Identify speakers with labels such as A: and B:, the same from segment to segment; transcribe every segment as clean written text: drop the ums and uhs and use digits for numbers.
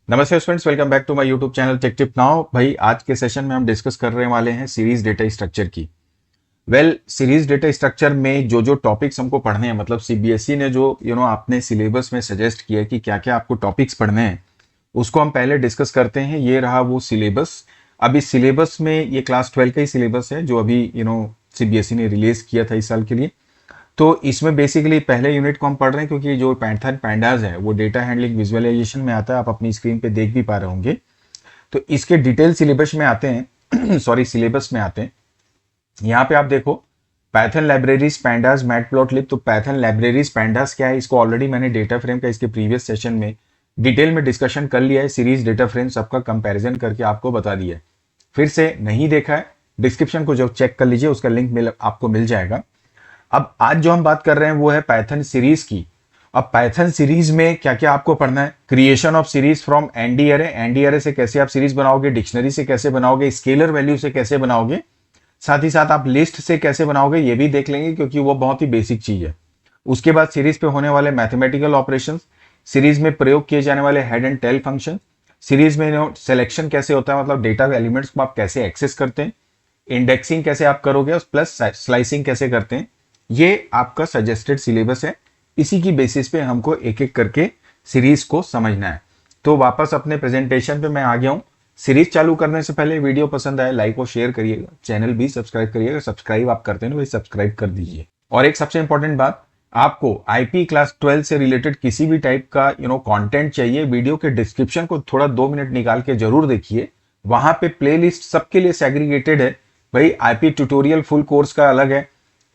A: नमस्ते friends, welcome back to my YouTube channel tech tip now. भाई आज के सेशन में हम डिस्कस करने वाले हैं सीरीज डेटा स्ट्रक्चर की। सीरीज डेटा स्ट्रक्चर में जो जो टॉपिक्स हमको पढ़ने हैं, मतलब सीबीएसई ने जो आपने सिलेबस में सजेस्ट किया है कि क्या क्या आपको टॉपिक्स पढ़ने हैं, उसको हम पहले डिस्कस करते हैं। ये रहा वो सिलेबस। अब इस सिलेबस में ये क्लास 12 का ही सिलेबस है जो अभी सीबीएसई ने रिलीज किया था इस साल के लिए। तो इसमें बेसिकली पहले यूनिट को हम पढ़ रहे हैं क्योंकि जो पाइथन पैंडाज है वो डेटा हैंडलिंग विजुअलाइजेशन में आता है। आप अपनी स्क्रीन पे देख भी पा रहे होंगे। तो इसके डिटेल सिलेबस में आते हैं सॉरी, सिलेबस में आते हैं। यहाँ पे आप देखो, पाइथन लाइब्रेरीज पैंडाज मैटप्लॉटलिब। तो पाइथन लाइब्रेरीज पैंडाज क्या है, इसको ऑलरेडी मैंने डेटा फ्रेम का इसके प्रीवियस सेशन में डिटेल में डिस्कशन कर लिया है। सीरीज डेटा फ्रेम सबका कंपैरिजन करके आपको बता दिया है। फिर से नहीं देखा है, डिस्क्रिप्शन को जो चेक कर लीजिए, उसका लिंक आपको मिल जाएगा। अब आज जो हम बात कर रहे हैं वो है पाइथन सीरीज की। अब पाइथन सीरीज में क्या क्या आपको पढ़ना है। Creation of series from ND array, ND array से कैसे आप सीरीज बनाओगे, डिक्शनरी से कैसे बनाओगे, स्केलर वैल्यू से कैसे बनाओगे, साथ ही साथ आप लिस्ट से कैसे बनाओगे ये भी देख लेंगे क्योंकि वो बहुत ही बेसिक चीज है। उसके बाद सीरीज पे होने वाले मैथमेटिकल ऑपरेशन, सीरीज में प्रयोग किए जाने वाले head and tail function, series में सिलेक्शन कैसे होता है, मतलब डेटा एलिमेंट्स को आप कैसे एक्सेस करते हैं, इंडेक्सिंग कैसे आप करोगे और प्लस स्लाइसिंग कैसे करते हैं। ये आपका सजेस्टेड सिलेबस है। इसी की बेसिस पे हमको एक एक करके सीरीज को समझना है। तो वापस अपने प्रेजेंटेशन पे मैं आ गया हूं। सीरीज चालू करने से पहले वीडियो पसंद आए लाइक और शेयर करिएगा, चैनल भी सब्सक्राइब करिएगा। सब्सक्राइब आप करते हैं ना, वही सब्सक्राइब कर दीजिए। और एक सबसे इंपॉर्टेंट बात, आपको आईपी क्लास 12 से रिलेटेड किसी भी टाइप का कंटेंट चाहिए, वीडियो के डिस्क्रिप्शन को थोड़ा 2 मिनट निकाल के जरूर देखिए। वहां पे प्लेलिस्ट सबके लिए सेग्रीगेटेड है। भाई आईपी ट्यूटोरियल फुल कोर्स का अलग है,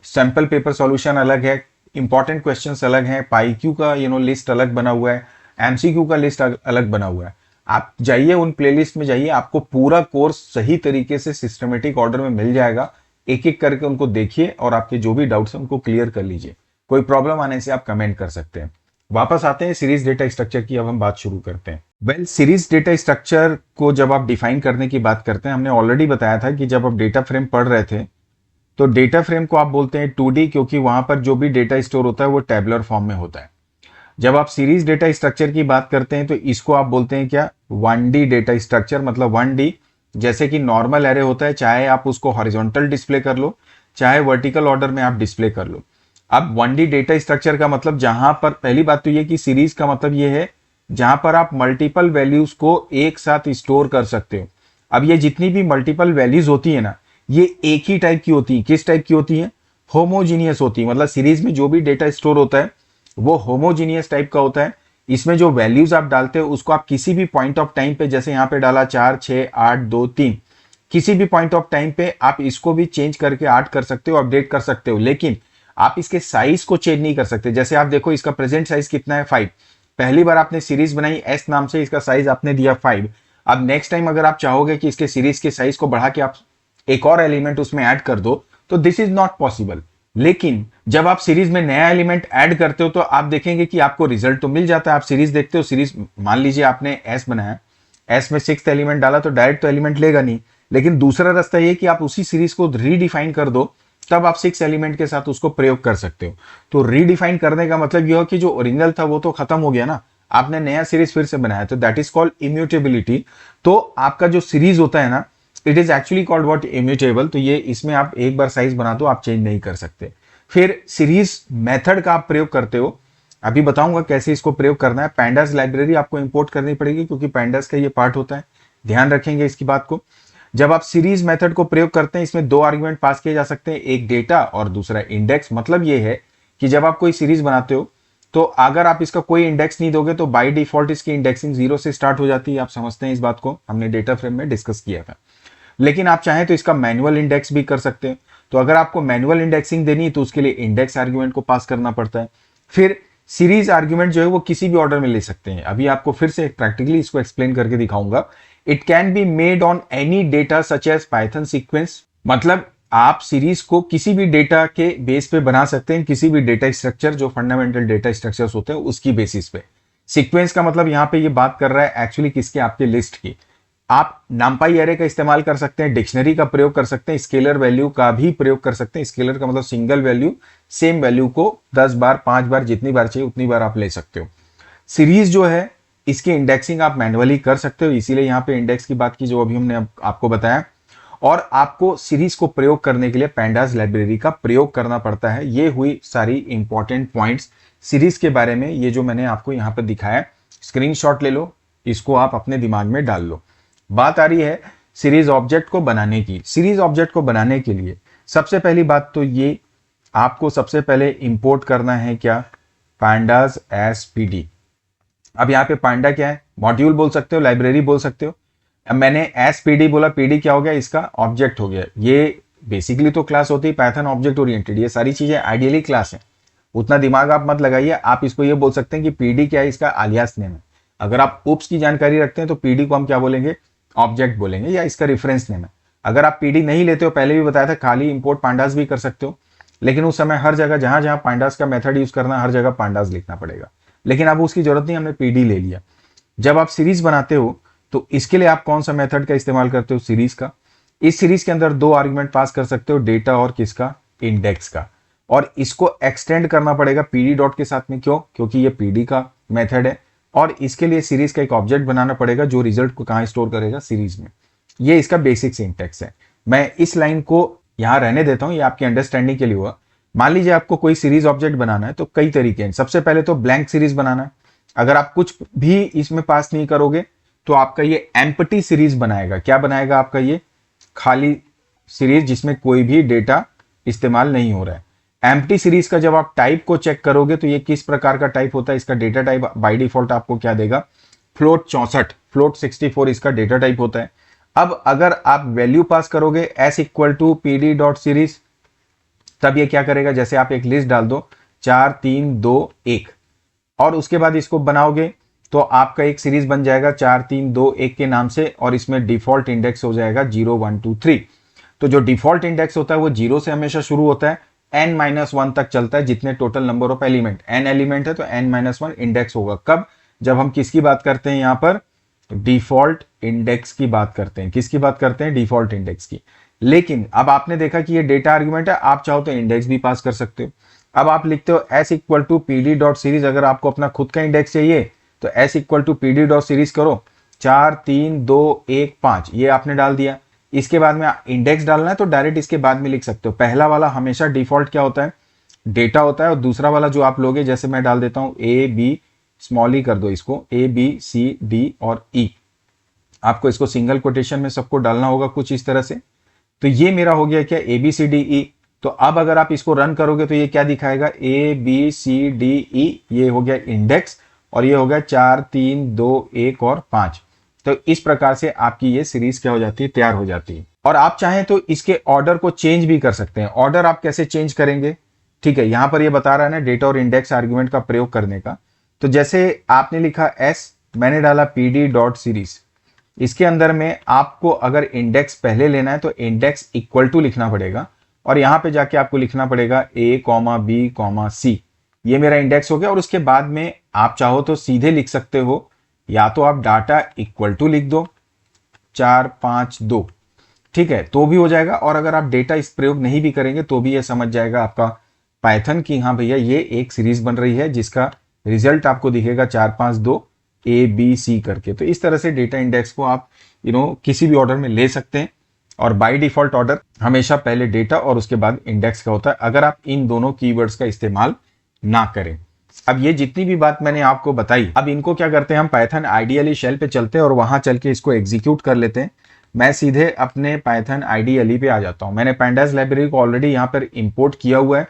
A: सैंपल पेपर सॉल्यूशन अलग है, इंपॉर्टेंट क्वेश्चंस अलग हैं, पाईक्यू का लिस्ट अलग बना हुआ है, एमसीक्यू का लिस्ट अलग बना हुआ है। आप जाइए उन प्लेलिस्ट में जाइए, आपको पूरा कोर्स सही तरीके से सिस्टमेटिक ऑर्डर में मिल जाएगा। एक एक करके उनको देखिए और आपके जो भी डाउट्स हैं उनको क्लियर कर लीजिए। कोई प्रॉब्लम आने से आप कमेंट कर सकते हैं। वापस आते हैं सीरीज डेटा स्ट्रक्चर की। अब हम बात शुरू करते हैं। सीरीज डेटा स्ट्रक्चर को जब आप डिफाइन करने की बात करते हैं, हमने ऑलरेडी बताया था कि जब आप डेटा फ्रेम पढ़ रहे थे तो डेटा फ्रेम को आप बोलते हैं 2D, क्योंकि वहां पर जो भी डेटा स्टोर होता है वो टेबुलर फॉर्म में होता है। जब आप सीरीज डेटा स्ट्रक्चर की बात करते हैं तो इसको आप बोलते हैं क्या, 1D डेटा स्ट्रक्चर। मतलब 1D जैसे कि नॉर्मल एरे होता है, चाहे आप उसको हॉरिजॉन्टल डिस्प्ले कर लो चाहे वर्टिकल ऑर्डर में आप डिस्प्ले कर लो। अब 1D डेटा स्ट्रक्चर का मतलब, जहां पर पहली बात तो ये कि सीरीज का मतलब ये है जहां पर आप मल्टीपल वैल्यूज को एक साथ स्टोर कर सकते हो। अब ये जितनी भी मल्टीपल वैल्यूज होती है ना, ये एक ही टाइप की होती है। किस टाइप की होती है, होमोजीनियस होती है। मतलब सीरीज में जो भी डेटा स्टोर होता है वो होमोजीनियस टाइप का होता है। इसमें जो वैल्यूज आप डालते हो उसको आप किसी भी पॉइंट ऑफ टाइम पे, जैसे यहाँ पे डाला 4 6 8 2 3, किसी भी पॉइंट ऑफ टाइम पे आप इसको भी चेंज करके ऐड कर सकते हो, अपडेट कर सकते हो। लेकिन आप इसके साइज को चेंज नहीं कर सकते। जैसे आप देखो, इसका प्रेजेंट साइज कितना है, 5। पहली बार आपने सीरीज बनाई एस नाम से, इसका साइज आपने दिया 5। अब नेक्स्ट टाइम अगर आप चाहोगे कि इसके सीरीज के साइज को बढ़ा के आप एक और एलिमेंट उसमें ऐड कर दो तो दिस इज नॉट पॉसिबल। लेकिन जब आप सीरीज में नया एलिमेंट ऐड करते हो तो आप देखेंगे कि आपको रिजल्ट तो मिल जाता है। आप सीरीज देखते हो, सीरीज मान लीजिए आपने एस बनाया, एस में 6th एलिमेंट डाला तो डायरेक्ट तो एलिमेंट लेगा नहीं। लेकिन दूसरा रास्ता ये कि आप उसी सीरीज को रीडिफाइन कर दो, तब आप 6 एलिमेंट के साथ उसको प्रयोग कर सकते हो। तो रीडिफाइन करने का मतलब यह हो कि जो ओरिजिनल था वो तो खत्म हो गया ना, आपने नया सीरीज फिर से बनाया, तो दैट इज कॉल्ड इम्यूटेबिलिटी। तो आपका जो सीरीज होता है ना, it is actually called what, immutable. तो ये इसमें आप एक बार साइज बना दो, आप चेंज नहीं कर सकते। फिर सीरीज मेथड का आप प्रयोग करते हो, अभी बताऊंगा कैसे इसको प्रयोग करना है। पैंडास लाइब्रेरी आपको इंपोर्ट करनी पड़ेगी क्योंकि पैंडास का ये पार्ट होता है, ध्यान रखेंगे इसकी बात को। जब आप सीरीज मेथड को प्रयोग करते हैं, इसमें 2 आर्गुमेंट पास किए जा सकते हैं, एक डेटा और दूसरा इंडेक्स। मतलब ये है कि जब आप कोई सीरीज बनाते हो तो अगर आप इसका कोई इंडेक्स नहीं दोगे तो बाय डिफॉल्ट इसकी इंडेक्सिंग 0 से स्टार्ट हो जाती है। आप समझते हैं इस बात को, हमने डेटा फ्रेम में डिस्कस किया था। लेकिन आप चाहें तो इसका मैनुअल इंडेक्स भी कर सकते हैं। तो अगर आपको मैनुअल इंडेक्सिंग देनी है तो उसके लिए इंडेक्स आर्गुमेंट को पास करना पड़ता है। फिर सीरीज आर्गुमेंट जो है वो किसी भी ऑर्डर में ले सकते हैं। अभी आपको फिर से प्रैक्टिकली इसको एक्सप्लेन करके दिखाऊंगा। It can be made on any data such as Python sequence. मतलब आप सीरीज को किसी भी डेटा के बेस पे बना सकते हैं, किसी भी डेटा स्ट्रक्चर जो फंडामेंटल डेटा स्ट्रक्चर्स होते हैं उसकी बेसिस पे। सीक्वेंस का मतलब यहां पे ये बात कर रहा है एक्चुअली किसके, आपके लिस्ट की। आप नामपाई एरे का इस्तेमाल कर सकते हैं, डिक्शनरी का प्रयोग कर सकते हैं, स्केलर वैल्यू का भी प्रयोग कर सकते हैं। स्केलर का मतलब सिंगल वैल्यू, सेम वैल्यू को 10 बार 5 बार जितनी बार चाहिए उतनी बार आप ले सकते हो। सीरीज जो है इसकी इंडेक्सिंग आप मैन्युअली कर सकते हो, इसीलिए यहाँ पे इंडेक्स की बात की जो अभी हमने आपको बताया। और आपको सीरीज को प्रयोग करने के लिए पैंडास लाइब्रेरी का प्रयोग करना पड़ता है। ये हुई सारी इंपॉर्टेंट पॉइंट्स सीरीज के बारे में, ये जो मैंने आपको यहाँ पर दिखाया। स्क्रीनशॉट ले लो, इसको आप अपने दिमाग में डाल लो। बात आ रही है सीरीज ऑब्जेक्ट को बनाने की। सीरीज ऑब्जेक्ट को बनाने के लिए सबसे पहली बात तो ये आपको सबसे पहले इंपोर्ट करना है क्या, पैंडास एस पीडी। अब यहाँ पे पांडा क्या है, मॉड्यूल बोल सकते हो, लाइब्रेरी बोल सकते हो। अब मैंने एस पीडी बोला, पीडी क्या हो गया, इसका ऑब्जेक्ट हो गया। ये बेसिकली तो क्लास होती है पाइथन ऑब्जेक्ट ओरिएंटेड, ये सारी चीजें आइडियली क्लास है, उतना दिमाग आप मत लगाइए। आप इसको ये बोल सकते हैं कि पीडी क्या है, इसका आलियास नेम है। अगर आप उप्स की जानकारी रखते हैं तो पीडी को हम क्या बोलेंगे, ऑब्जेक्ट बोलेंगे, या इसका रेफरेंस नेम है। अगर आप पीडी नहीं लेते हो, पहले भी बताया था, खाली इंपोर्ट पांडास भी कर सकते हो, लेकिन उस समय हर जगह जहां जहां पांडास का मेथड यूज करना, हर जगह पांडास लिखना पड़ेगा। लेकिन अब उसकी जरूरत नहीं, हमने पीडी ले लिया। जब आप सीरीज बनाते हो तो इसके लिए आप कौन सा मेथड का इस्तेमाल करते हो, सीरीज का। इस सीरीज के अंदर 2 आर्गुमेंट पास कर सकते हो, डेटा और किसका, इंडेक्स का। और इसको एक्सटेंड करना पड़ेगा पीडी डॉट के साथ में, क्यों, क्योंकि ये पीडी का मेथड है। और इसके लिए सीरीज का एक ऑब्जेक्ट बनाना पड़ेगा जो रिजल्ट को कहां स्टोर करेगा, सीरीज में। ये इसका बेसिक सिंटैक्स है। मैं इस लाइन को यहां रहने देता हूं, ये आपकी अंडरस्टैंडिंग के लिए हुआ। मान लीजिए आपको कोई सीरीज ऑब्जेक्ट बनाना है तो कई तरीके हैं। सबसे पहले तो ब्लैंक सीरीज बनाना है। अगर आप कुछ भी इसमें पास नहीं करोगे तो आपका ये एम्प्टी सीरीज बनाएगा। क्या बनाएगा आपका ये, खाली सीरीज जिसमें कोई भी डेटा इस्तेमाल नहीं हो रहा है। एम्प्टी सीरीज का जब आप टाइप को चेक करोगे तो ये किस प्रकार का टाइप होता है, इसका डेटा टाइप बाय डिफॉल्ट आपको क्या देगा, फ्लोट 64, फ्लोट 64 इसका डेटा टाइप होता है। अब अगर आप वैल्यू पास करोगे S equal to PD dot series, तब ये क्या करेगा, जैसे आप एक लिस्ट डाल दो 4 3 2 1 और उसके बाद इसको बनाओगे तो आपका एक सीरीज बन जाएगा 4 3 2 1 के नाम से, और इसमें डिफॉल्ट इंडेक्स हो जाएगा 0 1 2 3। तो जो डिफॉल्ट इंडेक्स होता है वो 0 से हमेशा शुरू होता है, n-1 तक चलता है, जितने total number of element, n element है तो n-1 इंडेक्स होगा। कब, जब हम किसकी बात करते हैं, यहां पर डिफॉल्ट इंडेक्स की बात करते हैं। किसकी बात करते हैं, डिफॉल्ट इंडेक्स की। लेकिन अब आपने देखा कि ये डेटा आर्गुमेंट है, आप चाहो तो इंडेक्स भी पास कर सकते हो। अब आप लिखते हो S equal to PD dot series, अगर आपको अपना खुद का इंडेक्स चाहिए तो S equal to PD dot series करो 4 3 2 1 5, ये आपने डाल दिया। इसके बाद में इंडेक्स डालना है तो डायरेक्ट इसके बाद में लिख सकते हो। पहला वाला हमेशा डिफॉल्ट क्या होता है, डेटा होता है, और दूसरा वाला जो आप लोगे, जैसे मैं डाल देता हूं ए बी, स्मॉल ई कर दो इसको, ए बी सी डी और ई। आपको इसको सिंगल कोटेशन में सबको डालना होगा कुछ इस तरह से। तो ये मेरा हो गया क्या, A B C D E. तो अब अगर आप इसको रन करोगे तो ये क्या दिखाएगा, A B C D E, ये हो गया इंडेक्स, और ये हो गया 4 3 2 1 और 5। तो इस प्रकार से आपकी ये सीरीज क्या हो जाती है, तैयार हो जाती है। और आप चाहें तो इसके ऑर्डर को चेंज भी कर सकते हैं। ऑर्डर आप कैसे चेंज करेंगे, ठीक है, यहां पर ये बता रहा है ना डेटा और इंडेक्स आर्गुमेंट का प्रयोग करने का। तो जैसे आपने लिखा एस, मैंने डाला पीडी डॉट सीरीज, इसके अंदर में आपको अगर इंडेक्स पहले लेना है तो इंडेक्स इक्वल टू लिखना पड़ेगा, और यहां पे जाके आपको लिखना पड़ेगा ए कॉमा बी कॉमा सी। ये मेरा इंडेक्स हो गया। और उसके बाद में आप चाहो तो सीधे लिख सकते हो, या तो आप डाटा इक्वल टू लिख दो 4 5 2, ठीक है, तो भी हो जाएगा। और अगर आप डेटा इस प्रयोग नहीं भी करेंगे तो भी ये समझ जाएगा आपका पाइथन की हाँ भैया ये एक सीरीज बन रही है जिसका रिजल्ट आपको दिखेगा 4 5 2 ए बी सी करके। तो इस तरह से डेटा इंडेक्स को आप किसी भी ऑर्डर में ले सकते हैं। और बाय डिफॉल्ट ऑर्डर हमेशा पहले डेटा और उसके बाद इंडेक्स का होता है, अगर आप इन दोनों कीवर्ड्स का इस्तेमाल ना करें। अब ये जितनी भी बात मैंने आपको बताई, अब इनको क्या करते हैं, हम पाइथन आइडियली शेल पे चलते हैं और वहां चल के इसको एग्जीक्यूट कर लेते हैं। मैं सीधे अपने पाइथन आइडियली पे आ जाता हूं। मैंने पैंडास लाइब्रेरी को ऑलरेडी यहाँ पर इंपोर्ट किया हुआ है,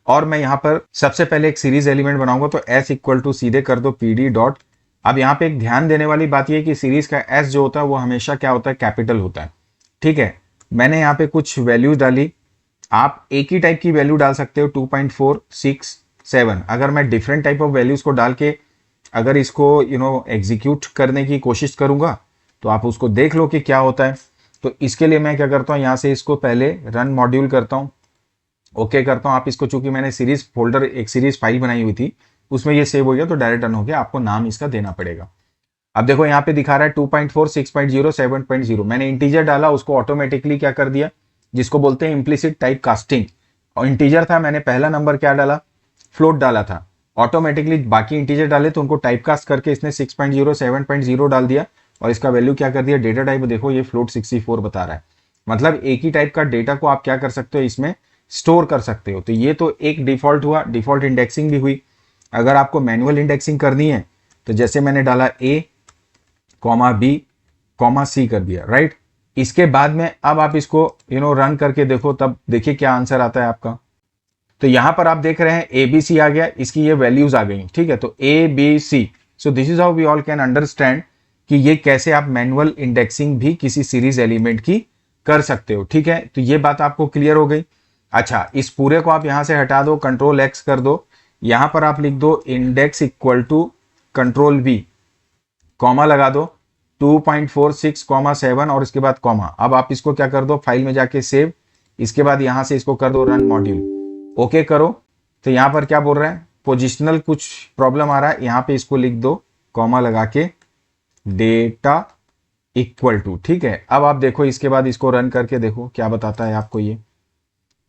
A: और मैं यहाँ पर सबसे पहले एक सीरीज एलिमेंट बनाऊंगा। तो एस इक्वल टू सीधे कर दो पीडी डॉट। अब यहाँ पे एक ध्यान देने वाली बात यह है कि सीरीज का एस जो होता है वो हमेशा क्या होता है, कैपिटल होता है, ठीक है। मैंने यहाँ पे कुछ वैल्यूज डाली, आप एक ही टाइप की वैल्यू डाल सकते हो 2.4 6 7। अगर मैं डिफरेंट टाइप ऑफ वैल्यूज को डाल के अगर इसको एग्जीक्यूट करने की कोशिश करूंगा तो आप उसको देख लो कि क्या होता है। तो इसके लिए मैं क्या करता हूँ, यहाँ से इसको पहले रन मॉड्यूल करता हूँ, ओके करता हूँ। आप इसको, चूंकि मैंने सीरीज फोल्डर, एक सीरीज फाइल बनाई हुई थी, उसमें ये सेव हो गया तो डायरेक्ट रन हो गया। आपको नाम इसका देना पड़ेगा। अब देखो यहाँ पे दिखा रहा है 2.4 6.0 7.0। मैंने इंटीजर डाला, उसको ऑटोमेटिकली क्या कर दिया, जिसको बोलते हैं इम्प्लिसिट टाइप कास्टिंग। और इंटीजर था, मैंने पहला नंबर क्या डाला, फ्लोट डाला था, ऑटोमेटिकली बाकी इंटीजर डाले तो उनको टाइपकास्ट करके इसने 6.0 7.0 डाल दिया और इसका वैल्यू क्या कर दिया, डेटा टाइप देखो ये फ्लोट 64 बता रहा है। मतलब एक ही टाइप का डेटा को आप क्या कर सकते हो, इसमें स्टोर कर सकते हो। तो ये तो एक डिफॉल्ट हुआ, डिफॉल्ट इंडेक्सिंग भी हुई। अगर आपको मैनुअल इंडेक्सिंग करनी है तो जैसे मैंने डाला A, B, C कर दिया, राइट। इसके बाद में अब आप इसको रन करके देखो, तब देखिए क्या आंसर आता है आपका। तो यहां पर आप देख रहे हैं ABC आ गया, इसकी ये वैल्यूज आ गई, ठीक है। तो ABC, so this is how we all can understand कि ये कैसे आप मैनुअल इंडेक्सिंग भी किसी सीरीज एलिमेंट की कर सकते हो, ठीक है। तो ये बात आपको क्लियर हो गई। अच्छा, इस पूरे को आप यहां से हटा दो, कंट्रोल X कर दो, यहां पर आप लिख दो index equal to control V, comma लगा दो 2.46,7 और इसके बाद कॉमा। अब आप इसको क्या कर दो, फाइल में जाके सेव, इसके बाद यहां से इसको कर दो रन मॉड्यूल, ओके करो। तो यहां पर क्या बोल रहा है, पोजिशनल कुछ प्रॉब्लम आ रहा है, यहां पे इसको लिख दो कॉमा लगा के डेटा इक्वल टू, ठीक है। अब आप देखो इसके बाद इसको रन करके देखो क्या बताता है आपको। ये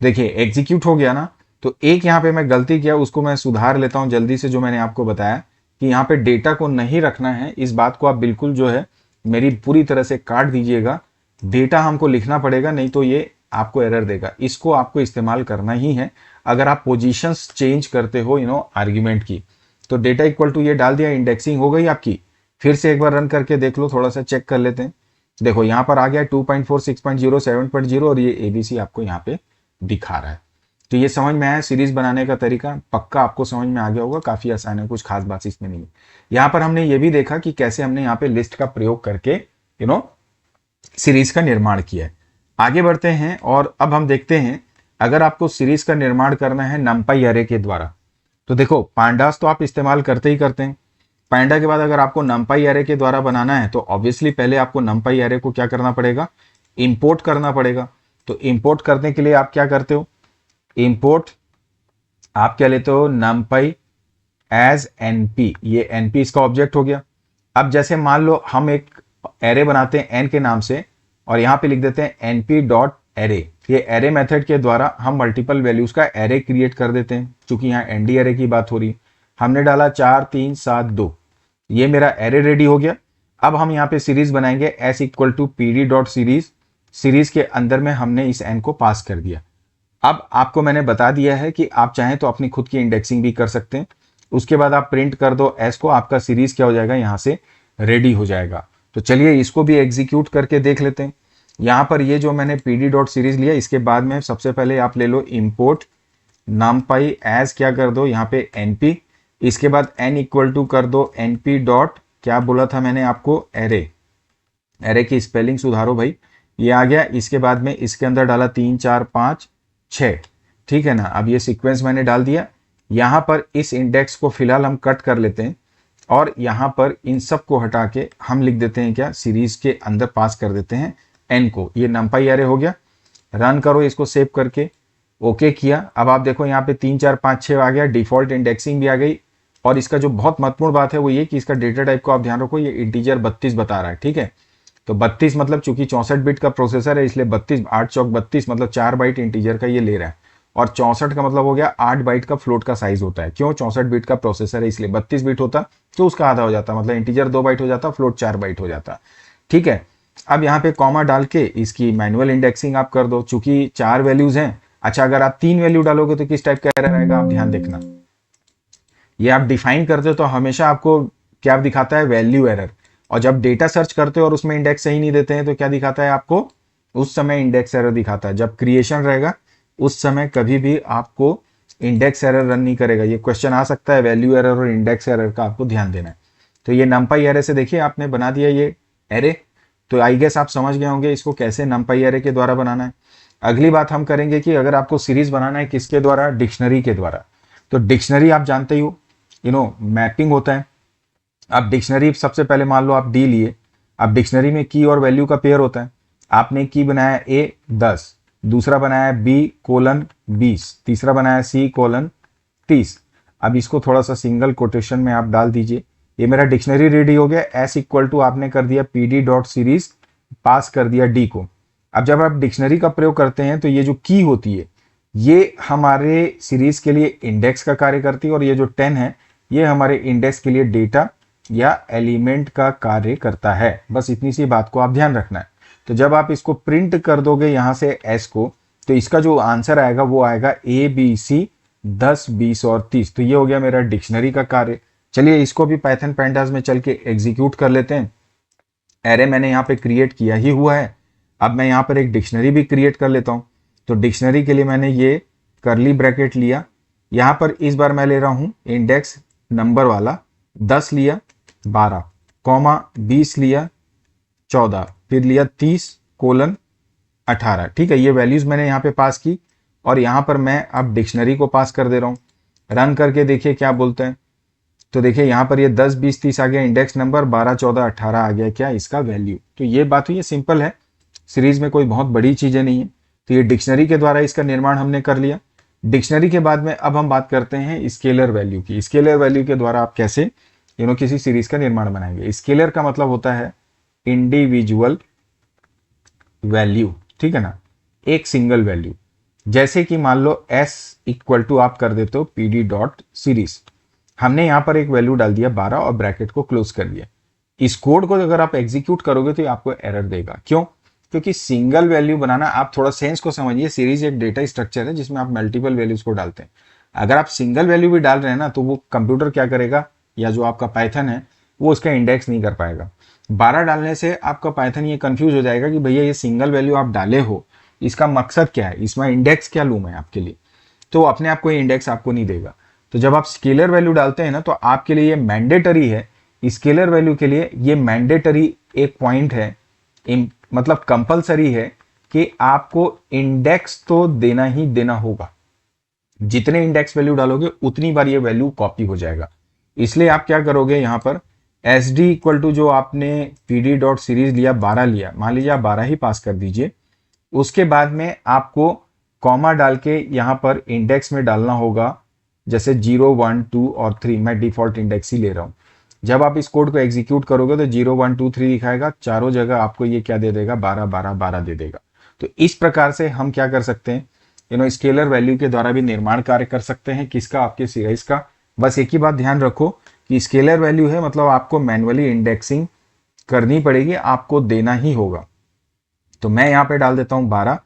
A: देखिए एग्जीक्यूट हो गया ना। तो एक यहाँ पे मैं गलती किया, उसको मैं सुधार लेता हूं जल्दी से। जो मैंने आपको बताया कि यहाँ पे डेटा को नहीं रखना है, इस बात को आप बिल्कुल जो है मेरी पूरी तरह से काट दीजिएगा। डेटा हमको लिखना पड़ेगा, नहीं तो ये आपको एरर देगा। इसको आपको इस्तेमाल करना ही है अगर आप पोजीशंस चेंज करते हो आर्ग्यूमेंट की। तो डेटा इक्वल टू ये डाल दिया, इंडेक्सिंग हो गई आपकी। फिर से एक बार रन करके देख लो, थोड़ा सा चेक कर लेते हैं। देखो यहाँ पर आ गया 2.4 6.0 7.0 और ये ABC आपको यहाँ पे दिखा रहा है। तो ये समझ में आया सीरीज बनाने का तरीका, पक्का आपको समझ में आ गया होगा। काफी आसान है, कुछ खास बात इसमें नहीं है। यहाँ पर हमने ये भी देखा कि कैसे हमने यहाँ पे लिस्ट का प्रयोग करके सीरीज का निर्माण किया है। आगे बढ़ते हैं और अब हम देखते हैं अगर आपको सीरीज का निर्माण करना है numpy अरे के द्वारा। तो देखो पांडास तो आप इस्तेमाल करते ही करते हैं। पांडा के बाद अगर आपको numpy अरे के द्वारा बनाना है तो ऑब्वियसली पहले आपको numpy अरे को क्या करना पड़ेगा, इंपोर्ट करना पड़ेगा। तो इंपोर्ट करने के लिए आप क्या करते हो, इंपोर्ट आप क्या लेते हो, numpy एज np, ये np इसका ऑब्जेक्ट हो गया। अब जैसे मान लो हम एक एरे बनाते हैं n के नाम से और यहां पे लिख देते हैं np डॉट एरे। ये एरे मेथड के द्वारा हम मल्टीपल वैल्यूज का एरे क्रिएट कर देते हैं। चूंकि यहाँ nd एरे की बात हो रही है, हमने डाला 4 3 7 2, ये मेरा एरे रेडी हो गया। अब हम यहाँ पे सीरीज बनाएंगे s equal to pd dot series. Series के अंदर में हमने इस n को पास कर दिया। अब आपको मैंने बता दिया है कि आप चाहें तो अपनी खुद की इंडेक्सिंग भी कर सकते हैं। उसके बाद आप प्रिंट कर दो s को, आपका सीरीज क्या हो जाएगा, यहाँ से रेडी हो जाएगा। तो चलिए इसको भी एग्जीक्यूट करके देख लेते हैं। यहाँ पर ये जो मैंने pd डॉट सीरीज लिया, इसके बाद में सबसे पहले आप ले लो इंपोर्ट numpy एज क्या कर दो यहाँ पे np, इसके बाद n इक्वल टू कर दो np डॉट, क्या बोला था मैंने आपको, एरे। एरे की स्पेलिंग सुधारो भाई, ये आ गया। इसके बाद में इसके अंदर डाला 3 4 5 6, ठीक है ना। अब ये सीक्वेंस मैंने डाल दिया। यहाँ पर इस इंडेक्स को फिलहाल हम कट कर लेते हैं और यहाँ पर इन सब को हटा के हम लिख देते हैं क्या, सीरीज के अंदर पास कर देते हैं n को। ये numpy अरे हो गया। रन करो इसको सेव करके, ओके किया। अब आप देखो यहाँ पे 3 4 5 6 आ गया, डिफॉल्ट इंडेक्सिंग भी आ गई। और इसका जो बहुत महत्वपूर्ण बात है वो ये कि इसका डेटा टाइप को आप ध्यान रखो, ये इंटीजर 32 बता रहा है, ठीक है। तो 32 मतलब चूंकि 64 बिट का प्रोसेसर है इसलिए 32 8 चौक 32 मतलब 4 बाइट इंटीजर का ये ले रहा है। और 64 का मतलब हो गया 8 बाइट का फ्लोट का साइज होता है। क्यों, 64 बिट का प्रोसेसर है इसलिए। 32 बिट होता तो उसका आधा हो जाता, मतलब इंटीजर 2 बाइट हो जाता, फ्लोट 4 बाइट हो जाता, ठीक है। अब यहाँ पे कॉमा डाल के इसकी मैनुअल इंडेक्सिंग आप कर दो, चूंकि 4 वैल्यूज हैं। अच्छा, अगर आप 3 वैल्यू डालोगे तो किस टाइप का एरर आएगा, आप ध्यान देखना। ये आप डिफाइन करते हो तो हमेशा आपको क्या दिखाता है, वैल्यू एरर। और जब डेटा सर्च करते हो और उसमें इंडेक्स सही नहीं देते हैं तो क्या दिखाता है आपको, उस समय इंडेक्स एरर दिखाता है। जब क्रिएशन रहेगा उस समय कभी भी आपको इंडेक्स एरर रन नहीं करेगा। ये क्वेश्चन आ सकता है, वैल्यू एरर और इंडेक्स एरर का आपको ध्यान देना है। तो ये numpy एरे से देखिए आपने बना दिया ये एरे। तो आई गेस आप समझ गए होंगे इसको कैसे numpy एरे के द्वारा बनाना है। अगली बात हम करेंगे कि अगर आपको सीरीज बनाना है किसके द्वारा, डिक्शनरी के द्वारा। तो डिक्शनरी आप जानते ही हो, मैपिंग होता है। अब डिक्शनरी सबसे पहले मान लो आप डी लिए। अब डिक्शनरी में की और वैल्यू का पेयर होता है। आपने की बनाया a 10, दूसरा बनाया b कोलन 20, तीसरा बनाया c कोलन 30। अब इसको थोड़ा सा सिंगल कोटेशन में आप डाल दीजिए। ये मेरा डिक्शनरी रेडी हो गया। s इक्वल टू आपने कर दिया pd डॉट सीरीज, पास कर दिया d को। अब जब आप डिक्शनरी का प्रयोग करते हैं तो ये जो की होती है ये हमारे सीरीज के लिए इंडेक्स का कार्य करती है और ये जो 10 है ये हमारे इंडेक्स के लिए डेटा या एलिमेंट का कार्य करता है। बस इतनी सी बात को आप ध्यान रखना है। तो जब आप इसको प्रिंट कर दोगे यहाँ से s को, तो इसका जो आंसर आएगा वो आएगा ABC 10, 20 और 30। तो ये हो गया मेरा डिक्शनरी का कार्य। चलिए इसको भी पाइथन पैंडास में चल के एग्जीक्यूट कर लेते हैं। एरे मैंने यहाँ पे क्रिएट किया ही हुआ है। अब मैं यहाँ पर एक डिक्शनरी भी क्रिएट कर लेता हूँ। तो डिक्शनरी के लिए मैंने ये करली ब्रैकेट लिया। यहाँ पर इस बार मैं ले रहा हूँ इंडेक्स नंबर वाला 10 लिया, 12 कॉमा 20 लिया, 14 फिर लिया 30 कोलन 18। ठीक है, ये वैल्यूज मैंने यहाँ पे पास की और यहाँ पर मैं अब डिक्शनरी को पास कर दे रहा हूँ। रन करके देखिए क्या बोलते हैं। तो देखिए यहाँ पर ये 10, 20, 30 आ गया इंडेक्स नंबर, 12, 14, 18 आ गया क्या इसका वैल्यू। तो ये बात हुई, ये सिंपल है, सीरीज में कोई बहुत बड़ी चीजें नहीं है। तो ये डिक्शनरी के द्वारा इसका निर्माण हमने कर लिया। डिक्शनरी के बाद में अब हम बात करते हैं स्केलर वैल्यू की। स्केलर वैल्यू के द्वारा आप कैसे किसी सीरीज का निर्माण बनाएंगे। स्केलर का मतलब होता है इंडिविजुअल वैल्यू, ठीक है ना, एक सिंगल वैल्यू। जैसे कि मान लो s इक्वल टू आप कर देते हो pd डॉट सीरीज। हमने यहाँ पर एक वैल्यू डाल दिया 12 और ब्रैकेट को क्लोज कर दिया। इस कोड को अगर आप एग्जीक्यूट करोगे तो ये आपको एरर देगा। क्यों? क्योंकि सिंगल वैल्यू बनाना, आप थोड़ा सेंस को समझिए, सीरीज एक डेटा स्ट्रक्चर है जिसमें आप मल्टीपल वैल्यूज को डालते हैं। अगर आप सिंगल वैल्यू भी डाल रहे हैं ना, तो वो कंप्यूटर क्या करेगा, या जो आपका पाइथन है वो उसका इंडेक्स नहीं कर पाएगा। 12 डालने से आपका पाइथन ये कंफ्यूज हो जाएगा कि भैया ये सिंगल वैल्यू आप डाले हो, इसका मकसद क्या है, इसमें इंडेक्स क्या लूँ मैं आपके लिए। तो अपने आप को ये इंडेक्स आपको नहीं देगा। तो जब आप स्केलर वैल्यू डालते हैं ना, तो आपके लिए ये मैंडेटरी है। स्केलर वैल्यू के लिए ये मैंडेटरी एक पॉइंट है, मतलब कंपलसरी है कि आपको इंडेक्स तो देना ही देना होगा। जितने इंडेक्स वैल्यू डालोगे उतनी बार ये वैल्यू कॉपी हो जाएगा। इसलिए आप क्या करोगे, यहाँ पर एस डी इक्वल टू जो आपने pd डॉट सीरीज लिया 12 लिया, मान लीजिए आप 12 ही पास कर दीजिए। उसके बाद में आपको कॉमा डाल के यहाँ पर इंडेक्स में डालना होगा, जैसे 0, 1, 2 और 3। मैं डिफॉल्ट इंडेक्स ही ले रहा हूँ। जब आप इस कोड को एग्जीक्यूट करोगे तो 0, 1, 2, 3 दिखाएगा, चारों जगह आपको ये क्या दे देगा, 12, 12, 12 दे देगा। तो इस प्रकार से हम क्या कर सकते हैं, स्केलर वैल्यू के द्वारा भी निर्माण कार्य कर सकते हैं। किसका? आपके सीरीज का। बस एक ही बात ध्यान रखो कि स्केलर वैल्यू है, मतलब आपको मैन्युअली इंडेक्सिंग करनी पड़ेगी, आपको देना ही होगा। तो मैं यहाँ पे डाल देता हूँ 12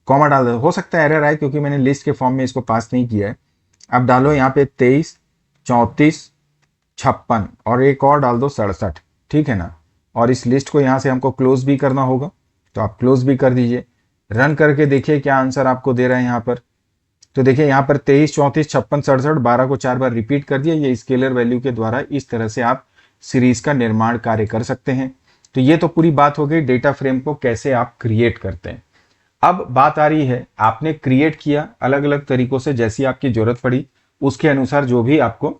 A: कॉमा डाल देता हूँ। हो सकता है एरर आए क्योंकि मैंने लिस्ट के फॉर्म में इसको पास नहीं किया है। अब डालो यहाँ पे 23, 34, 56 और एक और डाल दो 67, ठीक है ना। और इस लिस्ट को यहाँ से हमको क्लोज भी करना होगा, तो आप क्लोज भी कर दीजिए। रन करके देखिए क्या आंसर आपको दे रहा है यहाँ पर। तो देखिए यहाँ पर 23, 34, 56, 67, 12 को 4 बार रिपीट कर दिया। ये स्केलर वैल्यू के द्वारा इस तरह से आप सीरीज का निर्माण कार्य कर सकते हैं। तो ये तो पूरी बात हो गई डेटा फ्रेम को कैसे आप क्रिएट करते हैं। अब बात आ रही है, आपने क्रिएट किया अलग अलग तरीकों से, जैसी आपकी जरूरत पड़ी उसके अनुसार जो भी आपको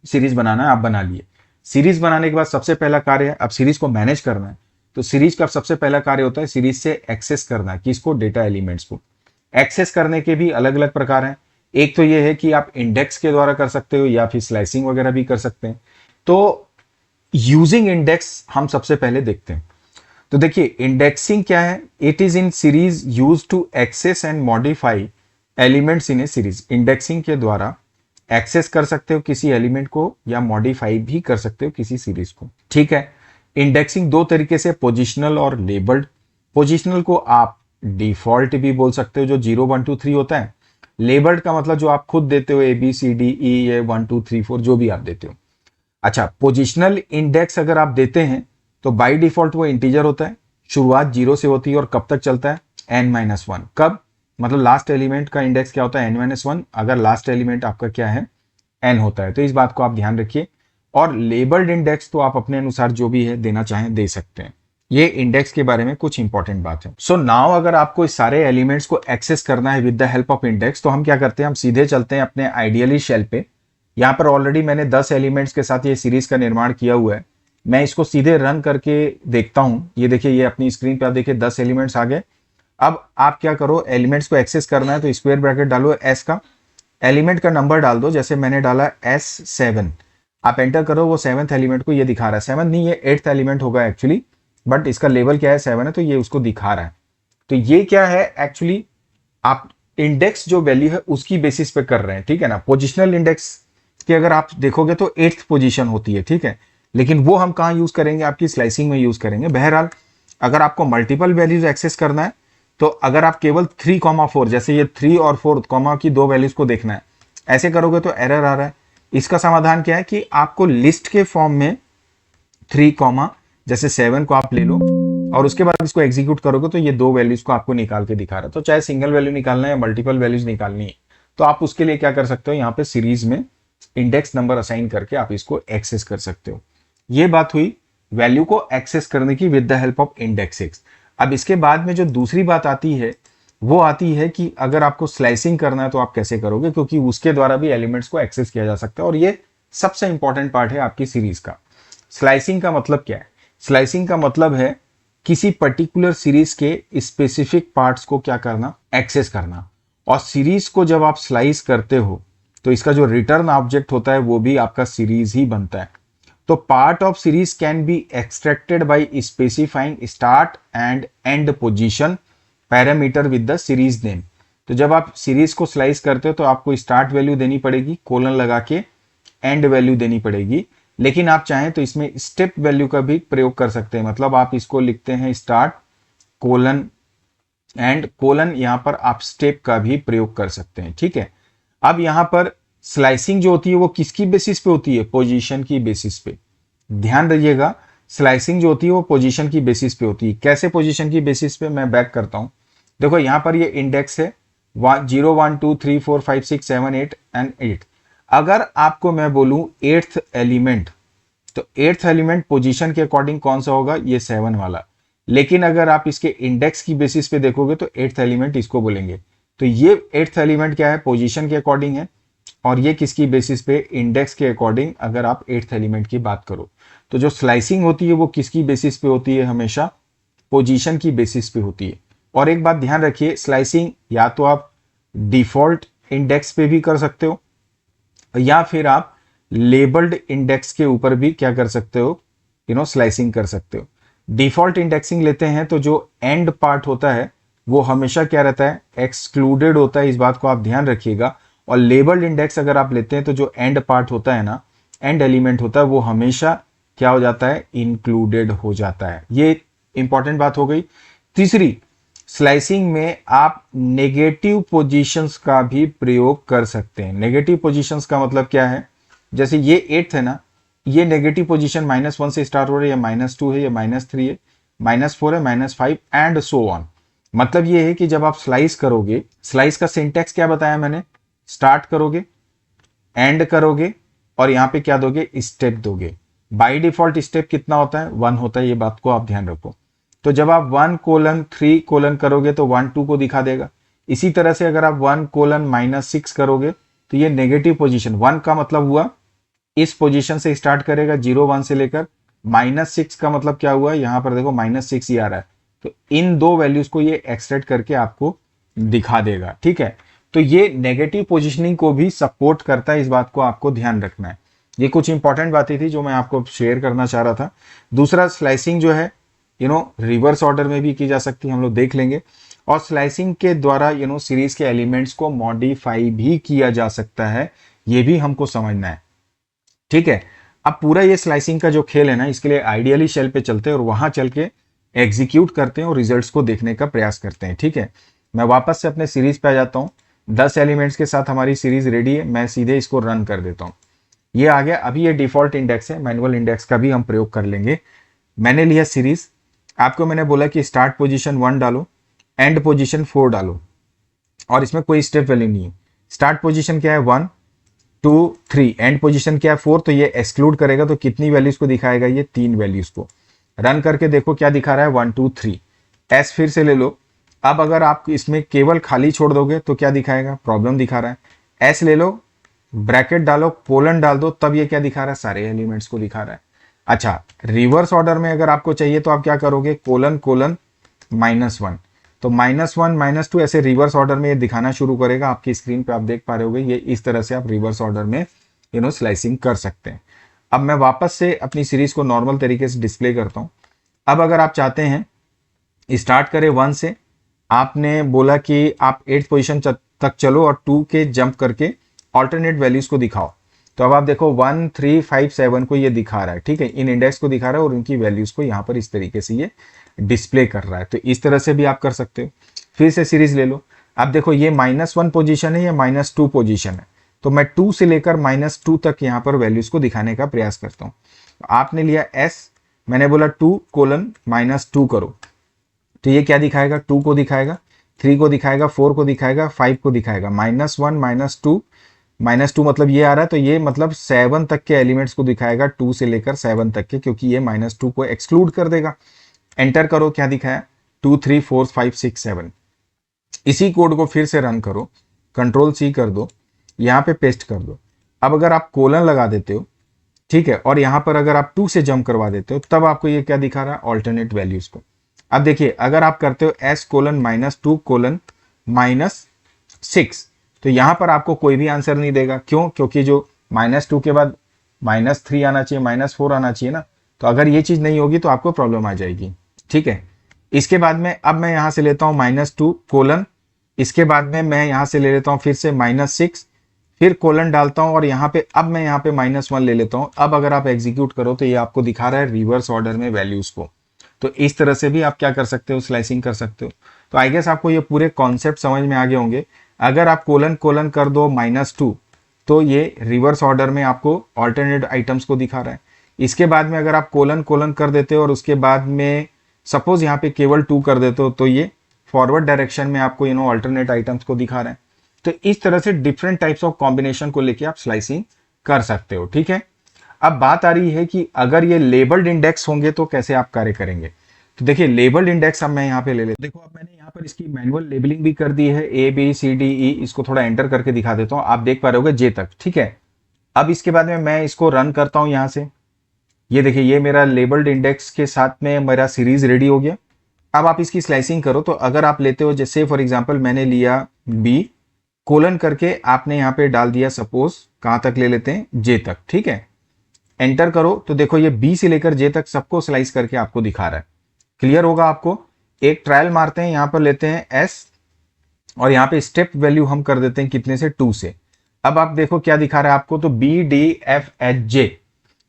A: सीरीज बनाना है आप बना लिए। सीरीज बनाने के बाद सबसे पहला कार्य है, अब सीरीज को मैनेज करना है। तो सीरीज का सबसे पहला कार्य होता है सीरीज से एक्सेस करना है। किसको? डेटा एलिमेंट्स को। एक्सेस करने के भी अलग अलग प्रकार हैं। एक तो ये है कि आप इंडेक्स के द्वारा कर सकते हो या फिर स्लाइसिंग वगैरह भी कर सकते हैं। तो यूजिंग इंडेक्स हम सबसे पहले देखते हैं। तो देखिए इंडेक्सिंग क्या है, it is in series use to access and modify elements in a series. Indexing के द्वारा एक्सेस कर सकते हो किसी एलिमेंट को या मॉडिफाई भी कर सकते हो किसी सीरीज को, ठीक है। इंडेक्सिंग दो तरीके से, पोजिशनल और लेबल्ड। पोजिशनल को आप डिफॉल्ट भी बोल सकते हो, जो 0, 1, 2, 3 होता है। लेबल्ड का मतलब जो आप खुद देते हो, ABCDE, 1, 2, 3, 4 जो भी आप देते हो। अच्छा, पोजिशनल इंडेक्स अगर आप देते हैं तो बाय डिफॉल्ट वो इंटीजर होता है, शुरुआत 0 से होती है और कब तक चलता है, n-1। कब? मतलब लास्ट एलिमेंट का इंडेक्स क्या होता है, n-1, अगर लास्ट एलिमेंट आपका क्या है, n होता है। तो इस बात को आप ध्यान रखिए। और लेबल्ड इंडेक्स तो आप अपने अनुसार जो भी है देना चाहें दे सकते हैं। ये इंडेक्स के बारे में कुछ इंपॉर्टेंट बात है। सो नाउ अगर आपको इस सारे एलिमेंट्स को एक्सेस करना है with the help of index, तो हम क्या करते हैं, हम सीधे चलते हैं अपने आइडियली शेल पे। यहाँ पर ऑलरेडी मैंने 10 एलिमेंट्स के साथ ये सीरीज का निर्माण किया हुआ है। मैं इसको सीधे रन करके देखता हूं। ये देखिए, ये अपनी स्क्रीन पे आप देखिए 10 एलिमेंट्स आ गए। अब आप क्या करो, एलिमेंट्स को एक्सेस करना है तो स्क्वायर ब्रैकेट डालो, s का एलिमेंट का नंबर डाल दो। जैसे मैंने डाला S7, आप एंटर करो, वो 7th एलिमेंट को ये दिखा रहा है। 7th नहीं, ये 8th एलिमेंट होगा एक्चुअली, बट इसका लेवल क्या है, 7 है, तो ये उसको दिखा रहा है। तो ये क्या है एक्चुअली, आप इंडेक्स जो वैल्यू है उसकी बेसिस पे कर रहे हैं, ठीक है ना। पोजिशनल इंडेक्स की अगर आप देखोगे तो 8th पोजीशन होती है, ठीक है, लेकिन वो हम कहाँ यूज करेंगे, आपकी स्लाइसिंग में यूज करेंगे। बहरहाल अगर आपको मल्टीपल वैल्यूज एक्सेस करना है तो अगर आप केवल 3,4 जैसे ये 3 और 4 कॉमा की दो वैल्यूज को देखना है, ऐसे करोगे तो एरर आ रहा है। इसका समाधान क्या है कि आपको लिस्ट के फॉर्म में 3 कॉमा जैसे 7 को आप ले लो और उसके बाद इसको एग्जीक्यूट करोगे तो ये दो वैल्यूज को आपको निकाल के दिखा रहा है। तो चाहे सिंगल वैल्यू निकालना है या मल्टीपल वैल्यूज निकालनी है, तो आप उसके लिए क्या कर सकते हो, यहाँ पे सीरीज में इंडेक्स नंबर असाइन करके आप इसको एक्सेस कर सकते हो। ये बात हुई वैल्यू को एक्सेस करने की with the help of indexing. अब इसके बाद में जो दूसरी बात आती है वो आती है कि अगर आपको स्लाइसिंग करना है तो आप कैसे करोगे, क्योंकि उसके द्वारा भी एलिमेंट्स को एक्सेस किया जा सकता है और ये सबसे इंपॉर्टेंट पार्ट है आपकी सीरीज का। स्लाइसिंग का मतलब क्या है, स्लाइसिंग का मतलब है किसी पर्टिकुलर सीरीज के स्पेसिफिक पार्ट्स को क्या करना, एक्सेस करना। और सीरीज को जब आप स्लाइस करते हो तो इसका जो रिटर्न ऑब्जेक्ट होता है वो भी आपका सीरीज ही बनता है। तो part of series can be extracted bye specifying start and and position parameter with the series name. तो जब आप सीरीज को स्लाइस करते हो तो आपको स्टार्ट वैल्यू देनी पड़ेगी, कोलन लगा के एंड वैल्यू देनी पड़ेगी, लेकिन आप चाहें तो इसमें स्टेप वैल्यू का भी प्रयोग कर सकते हैं। मतलब आप इसको लिखते हैं स्टार्ट कोलन एंड कोलन, यहां पर आप स्टेप का भी प्रयोग कर सकते हैं, ठीक है। अब यहां पर स्लाइसिंग जो होती है वो किसकी बेसिस पे होती है, पोजीशन की बेसिस पे। ध्यान रखिएगा, स्लाइसिंग जो होती है वो पोजीशन की बेसिस पे होती है। कैसे पोजीशन की बेसिस पे, मैं बैक करता हूं। देखो यहां पर ये इंडेक्स है 0 1 2 3 4 5 6 7 8 एंड 8। अगर आपको मैं बोलूं 8th एलिमेंट, तो 8th एलिमेंट पोजीशन के अकॉर्डिंग कौन सा होगा, ये 7 वाला। लेकिन अगर आप इसके इंडेक्स की बेसिस पे देखोगे तो 8th एलिमेंट इसको बोलेंगे। तो ये 8th एलिमेंट क्या है, पोजीशन के अकॉर्डिंग है, और ये किसकी बेसिस पे, इंडेक्स के अकॉर्डिंग अगर आप 8th एलिमेंट की बात करो। तो जो स्लाइसिंग होती है वो किसकी बेसिस पे होती है, हमेशा पोजीशन की बेसिस पे होती है। और एक बात ध्यान रखिए, स्लाइसिंग या तो आप डिफॉल्ट इंडेक्स पे भी कर सकते हो या फिर आप लेबल्ड इंडेक्स के ऊपर भी क्या कर सकते हो, स्लाइसिंग कर सकते हो। डिफॉल्ट इंडेक्सिंग लेते हैं तो जो एंड पार्ट होता है वो हमेशा क्या रहता है, एक्सक्लूडेड होता है, इस बात को आप ध्यान रखिएगा। और लेबल्ड इंडेक्स अगर आप लेते हैं तो जो एंड पार्ट होता है ना, एंड एलिमेंट होता है, वो हमेशा क्या हो जाता है, इंक्लूडेड हो जाता है। ये इंपॉर्टेंट बात हो गई। तीसरी, स्लाइसिंग में आप नेगेटिव पोजीशंस का भी प्रयोग कर सकते हैं। नेगेटिव पोजीशंस का मतलब क्या है, जैसे ये 8th है ना, ये नेगेटिव पोजीशन -1 से स्टार्ट हो रही है, या -2 है, या -3 है, -4 है, -5 एंड सो ऑन। मतलब ये है कि जब आप स्लाइस करोगे, स्लाइस का सिंटैक्स क्या बताया मैंने, स्टार्ट करोगे, एंड करोगे और यहां पे क्या दोगे, स्टेप दोगे। बाय डिफॉल्ट स्टेप कितना होता है, 1 होता है, ये बात को आप ध्यान रखो। तो जब आप 1:3 करोगे तो 1 2 को दिखा देगा। इसी तरह से अगर आप 1:-6 करोगे तो ये नेगेटिव पोजीशन, 1 का मतलब हुआ इस पोजीशन से स्टार्ट करेगा 0 1 से लेकर, -6 का मतलब क्या हुआ, यहां पर देखो -6 ही आ रहा है। तो इन दो वैल्यूज को ये एक्सट्रैक्ट करके आपको दिखा देगा, ठीक है। तो ये नेगेटिव पोजीशनिंग को भी सपोर्ट करता है, इस बात को आपको ध्यान रखना है। ये कुछ इंपॉर्टेंट बातें थी जो मैं आपको शेयर करना चाह रहा था। दूसरा, स्लाइसिंग जो है रिवर्स ऑर्डर में भी की जा सकती है, हम लोग देख लेंगे। और स्लाइसिंग के द्वारा सीरीज के एलिमेंट्स को मॉडिफाई भी किया जा सकता है, ये भी हमको समझना है, ठीक है। अब पूरा ये स्लाइसिंग का जो खेल है ना, इसके लिए आइडियली शेल पे चलते हैं और वहां चल के एग्जीक्यूट करते हैं और रिजल्ट्स को देखने का प्रयास करते हैं, ठीक है। मैं वापस से अपने सीरीज पे आ जाता हूँ। 10 एलिमेंट्स के साथ हमारी सीरीज रेडी है, मैं सीधे इसको रन कर देता हूँ। ये आ गया। अभी ये डिफॉल्ट इंडेक्स है, मैनुअल इंडेक्स का भी हम प्रयोग कर लेंगे। मैंने लिया सीरीज, आपको मैंने बोला कि स्टार्ट पोजीशन 1 डालो, एंड पोजीशन 4 डालो, और इसमें कोई स्टेप वैल्यू नहीं है। स्टार्ट पोजीशन क्या है, 1 2 3, एंड पोजीशन क्या है, 4, तो ये एक्सक्लूड करेगा तो कितनी वैल्यूज को दिखाएगा, ये 3 वैल्यूज को। रन करके देखो क्या दिखा रहा है, 1 2 3। एस फिर से ले लो। अब अगर आप इसमें केवल खाली छोड़ दोगे तो क्या दिखाएगा, प्रॉब्लम दिखा रहा है। एस ले लो, ब्रैकेट डालो, कोलन डाल दो, तब ये क्या दिखा रहा है, सारे एलिमेंट्स को दिखा रहा है। अच्छा, रिवर्स ऑर्डर में अगर आपको चाहिए तो आप क्या करोगे, कोलन कोलन -1, तो -1 -2 ऐसे रिवर्स ऑर्डर में ये दिखाना शुरू करेगा। आपकी स्क्रीन पे आप देख पा रहे होगे, ये इस तरह से आप रिवर्स ऑर्डर में स्लाइसिंग कर सकते हैं। अब मैं वापस से अपनी सीरीज को नॉर्मल तरीके से डिस्प्ले करता हूं। अब अगर आप चाहते हैं स्टार्ट करें 1 से, आपने बोला कि आप 8th पोजीशन तक चलो और 2 के जंप करके ऑल्टरनेट वैल्यूज को दिखाओ। तो अब आप देखो 1 3 5 7 को ये दिखा रहा है, ठीक है, इन इंडेक्स को दिखा रहा है और उनकी वैल्यूज को यहाँ पर इस तरीके से ये डिस्प्ले कर रहा है। तो इस तरह से भी आप कर सकते हो। फिर से सीरीज ले लो। अब देखो ये -1 पोजीशन है, या -2 पोजीशन है, तो मैं 2 से लेकर -2 तक यहाँ पर वैल्यूज को दिखाने का प्रयास करता हूँ। आपने लिया s, मैंने बोला 2:-2 करो, तो ये क्या दिखाएगा, 2 को दिखाएगा, 3 को दिखाएगा, 4 को दिखाएगा, 5 को दिखाएगा। -1 -2 मतलब ये आ रहा है, तो ये मतलब 7 तक के एलिमेंट्स को दिखाएगा, 2 से लेकर 7 तक के, क्योंकि ये -2 को एक्सक्लूड कर देगा। एंटर करो, क्या दिखाया, 2 3 4 5 6 7। इसी कोड को फिर से रन करो, Ctrl+C कर दो, यहाँ पे पेस्ट कर दो। अब अगर आप कोलन लगा देते हो, ठीक है, और यहाँ पर अगर आप 2 से जंप करवा देते हो, तब आपको ये क्या दिखा रहा है, ऑल्टरनेट वैल्यूज को। अब देखिए अगर आप करते हो s:2:-6, तो यहाँ पर आपको कोई भी आंसर नहीं देगा। क्यों? क्योंकि जो -2 के बाद -3 आना चाहिए, -4 आना चाहिए ना। तो अगर ये चीज नहीं होगी तो आपको प्रॉब्लम आ जाएगी, ठीक है। इसके बाद में अब मैं यहाँ से लेता हूँ -2:, इसके बाद में मैं यहाँ से ले लेता हूँ फिर से -6, फिर कोलन डालता हूँ और यहाँ पे अब मैं यहाँ पे -1 ले लेता हूँ। अब अगर आप एग्जीक्यूट करो तो ये आपको दिखा रहा है रिवर्स ऑर्डर में वैल्यूज को। तो इस तरह से भी आप क्या कर सकते हो, स्लाइसिंग कर सकते हो। तो आई गेस आपको ये पूरे कॉन्सेप्ट समझ में आ गए होंगे। अगर आप कोलन कर दो -2, तो ये रिवर्स ऑर्डर में आपको ऑल्टरनेट आइटम्स को दिखा रहा है। इसके बाद में अगर आप कोलन कर देते हो और उसके बाद में सपोज यहाँ पे केवल 2 कर देते हो, तो ये फॉरवर्ड डायरेक्शन में आपको ऑल्टरनेट आइटम्स को दिखा रहा है। तो इस तरह से डिफरेंट टाइप्स ऑफ कॉम्बिनेशन को लेके आप स्लाइसिंग कर सकते हो, ठीक है। अब बात आ रही है कि अगर ये लेबल्ड इंडेक्स होंगे तो कैसे आप कार्य करेंगे। तो देखिए लेबल्ड इंडेक्स अब मैं यहाँ पे ले लेता हूँ। देखो अब मैंने यहाँ पर इसकी मैनुअल लेबलिंग भी कर दी है, A B C D E। इसको थोड़ा एंटर करके दिखा देता हूँ, आप देख पा रहे होगे J तक, ठीक है। अब इसके बाद में मैं इसको रन करता हूँ यहाँ से। ये देखिए ये मेरा लेबल्ड इंडेक्स के साथ में मेरा सीरीज रेडी हो गया। अब आप इसकी स्लाइसिंग करो। तो अगर आप लेते हो, जैसे फॉर एग्जाम्पल मैंने लिया B कोलन करके, आपने यहाँ पे डाल दिया सपोज कहाँ तक ले लेते हैं, J तक, ठीक है। एंटर करो तो देखो ये B से लेकर J तक सबको स्लाइस करके आपको दिखा रहा है। क्लियर होगा आपको। एक ट्रायल मारते हैं, यहाँ पर लेते हैं S और यहाँ पे स्टेप वैल्यू हम कर देते हैं कितने से, 2 से। अब आप देखो क्या दिखा रहा है आपको, तो B D F H J।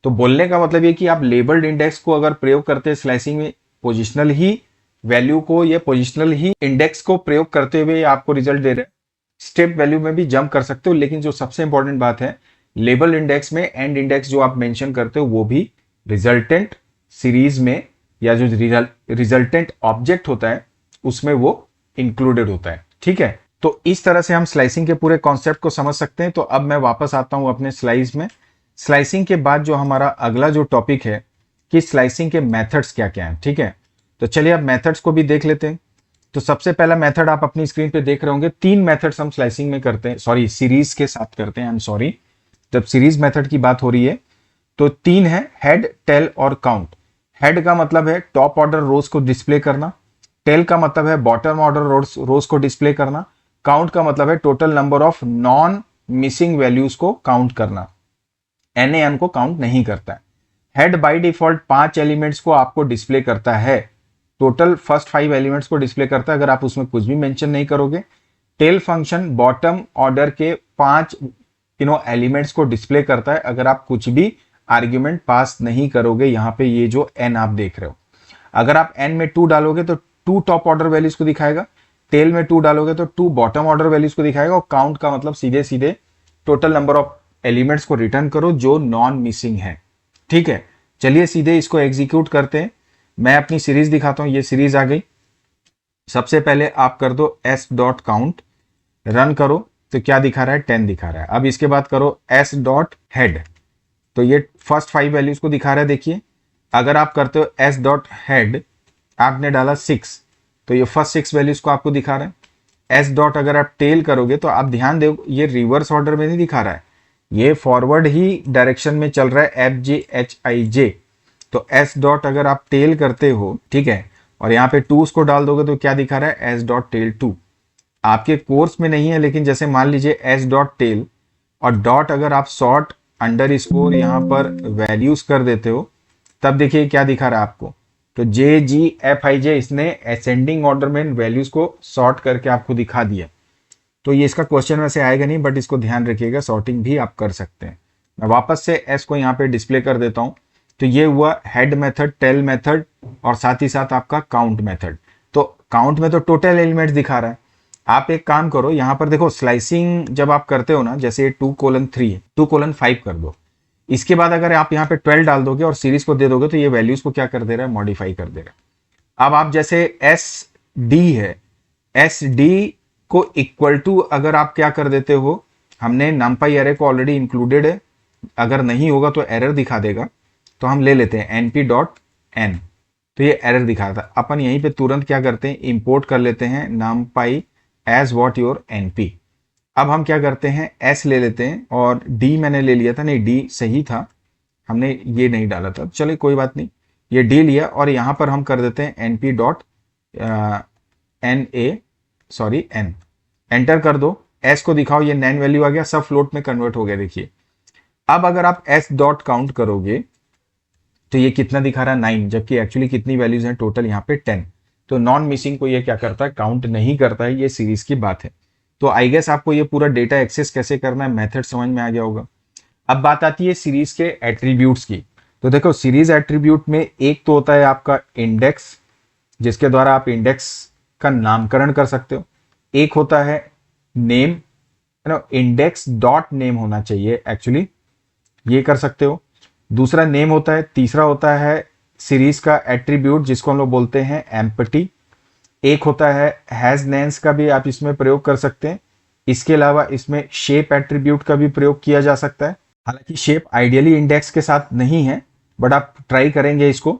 A: तो बोलने का मतलब ये कि आप लेबल्ड इंडेक्स को अगर प्रयोग करते हैं स्लाइसिंग में, पोजिशनल ही वैल्यू को, ये पोजिशनल ही इंडेक्स को प्रयोग करते हुए आपको रिजल्ट दे रहे हैं। स्टेप वैल्यू में भी जंप कर सकते हो, लेकिन जो सबसे इंपॉर्टेंट बात है, लेबल इंडेक्स में एंड इंडेक्स जो आप मेंशन करते हो वो भी रिजल्टेंट सीरीज में, या जो रिजल्टेंट ऑब्जेक्ट होता है उसमें वो इंक्लूडेड होता है, ठीक है। तो इस तरह से हम स्लाइसिंग के पूरे कॉन्सेप्ट को समझ सकते हैं। तो अब मैं वापस आता हूं अपने स्लाइड्स में। स्लाइसिंग के बाद जो हमारा अगला जो टॉपिक है कि स्लाइसिंग के मेथड्स क्या क्या हैं, ठीक है। तो चलिए अब मेथड्स को भी देख लेते हैं। तो सबसे पहला मेथड आप अपनी स्क्रीन पे देख रहे होंगे। 3 मेथड्स हम स्लाइसिंग में करते हैं, सॉरी सीरीज के साथ करते हैं, आई एम सॉरी। जब सीरीज मेथड की बात हो रही है तो 3 है, हेड, टेल और काउंट। हेड का मतलब है टॉप ऑर्डर रोज को डिस्प्ले करना, टेल का मतलब है बॉटम ऑर्डर रोज को डिस्प्ले करना, काउंट का मतलब है total number of non missing values को काउंट करना। NaN को काउंट नहीं करता है। हेड बाय डिफॉल्ट 5 एलिमेंट्स को आपको डिस्प्ले करता है, टोटल फर्स्ट 5 एलिमेंट्स को डिस्प्ले करता है अगर आप उसमें कुछ भी मेंशन नहीं करोगे। टेल फंक्शन बॉटम ऑर्डर के 5 एलिमेंट्स को डिस्प्ले करता है अगर आप कुछ भी आर्ग्यूमेंट पास नहीं करोगे। यहाँ पे ये जो n आप देख रहे हो, अगर आप n में 2 डालोगे तो 2 टॉप ऑर्डर वैल्यूज को दिखाएगा, टेल में 2 डालोगे तो 2 बॉटम ऑर्डर वैल्यूज को दिखाएगा, और काउंट का मतलब सीधे सीधे टोटल नंबर ऑफ एलिमेंट्स को रिटर्न करो जो नॉन मिसिंग है, ठीक है। चलिए सीधे इसको एग्जीक्यूट करते हैं। मैं अपनी सीरीज दिखाता हूं, ये सीरीज आ गई। सबसे पहले आप कर दो s.count, रन करो तो क्या दिखा रहा है, 10 दिखा रहा है। अब इसके बाद करो s.head, तो ये फर्स्ट 5 वैल्यूज को दिखा रहा है। देखिए अगर आप करते हो s.head, आपने डाला 6, तो ये फर्स्ट 6 वैल्यूज को आपको दिखा रहा है। s. अगर आप टेल करोगे तो आप ध्यान दो, ये रिवर्स ऑर्डर में नहीं दिखा रहा है, ये फॉरवर्ड ही डायरेक्शन में चल रहा है, FGHIJ। तो s. अगर आप टेल करते हो, ठीक है, और यहाँ पे 2 को डाल दोगे तो क्या दिखा रहा है, s.tail2। आपके कोर्स में नहीं है, लेकिन जैसे मान लीजिए s.tail और डॉट अगर आप शॉर्ट अंडर स्कोर यहाँ पर वैल्यूज कर देते हो, तब देखिए क्या दिखा रहा है आपको। तो JGFIJ इसने असेंडिंग ऑर्डर में वैल्यूज को सॉर्ट करके आपको दिखा दिया। तो ये इसका क्वेश्चन वैसे आएगा नहीं, बट इसको ध्यान रखिएगा, सॉर्टिंग भी आप कर सकते हैं। मैं वापस से एस को यहाँ पे डिस्प्ले कर देता हूँ। तो ये हुआ हेड मेथड, टेल मेथड और साथ ही साथ आपका काउंट मेथड। तो काउंट में तो टोटल एलिमेंट्स दिखा रहा है। आप एक काम करो, यहाँ पर देखो स्लाइसिंग जब आप करते हो ना, जैसे 2:3 है, 2:5 कर दो। इसके बाद अगर आप यहाँ पे 12 डाल दोगे और सीरीज को दे दोगे तो ये वैल्यूज को क्या कर दे रहा है, मॉडिफाई कर दे रहा है। अब आप जैसे एस डी है, एस डी को इक्वल टू अगर आप क्या कर देते हो, हमने numpy एरे को ऑलरेडी इंक्लूडेड है, अगर नहीं होगा तो एरर दिखा देगा। तो हम ले लेते हैं np.n, तो ये एरर दिखाता है। अपन यहीं पे तुरंत क्या करते हैं, इंपोर्ट कर लेते हैं numpy as what your np। अब हम क्या करते हैं, s ले लेते हैं और d मैंने ले लिया था, नहीं d सही था, हमने ये नहीं डाला था, चलिए कोई बात नहीं, ये d लिया और यहाँ पर हम कर देते हैं np.n, एंटर कर दो। s को दिखाओ, ये नैन वैल्यू आ गया, सब फ्लोट में कन्वर्ट हो गया। देखिए अब अगर आप s डॉट काउंट करोगे तो ये कितना दिखा रहा है, 9, जबकि एक्चुअली कितनी वैल्यूज हैं टोटल यहाँ पे 10। तो नॉन मिसिंग को ये क्या करता है, काउंट नहीं करता है, ये सीरीज की बात है। तो आई गेस आपको ये पूरा डेटा एक्सेस कैसे करना है, मेथड समझ में आ गया होगा। अब बात आती है सीरीज के एट्रीब्यूट्स की। तो देखो सीरीज एट्रीब्यूट में एक तो होता है आपका इंडेक्स, जिसके द्वारा आप इंडेक्स का नामकरण कर सकते हो। एक होता है नेम, इंडेक्स डॉट नेम होना चाहिए एक्चुअली, ये कर सकते हो। दूसरा नेम होता है, तीसरा होता है सीरीज का एट्रीब्यूट जिसको हम लोग बोलते हैं एम्पटी। एक होता है हैज नेम्स का भी आप इसमें प्रयोग कर सकते हैं। इसके अलावा इसमें शेप एट्रीब्यूट का भी प्रयोग किया जा सकता है। हालांकि शेप आइडियली इंडेक्स के साथ नहीं है, बट आप ट्राई करेंगे इसको।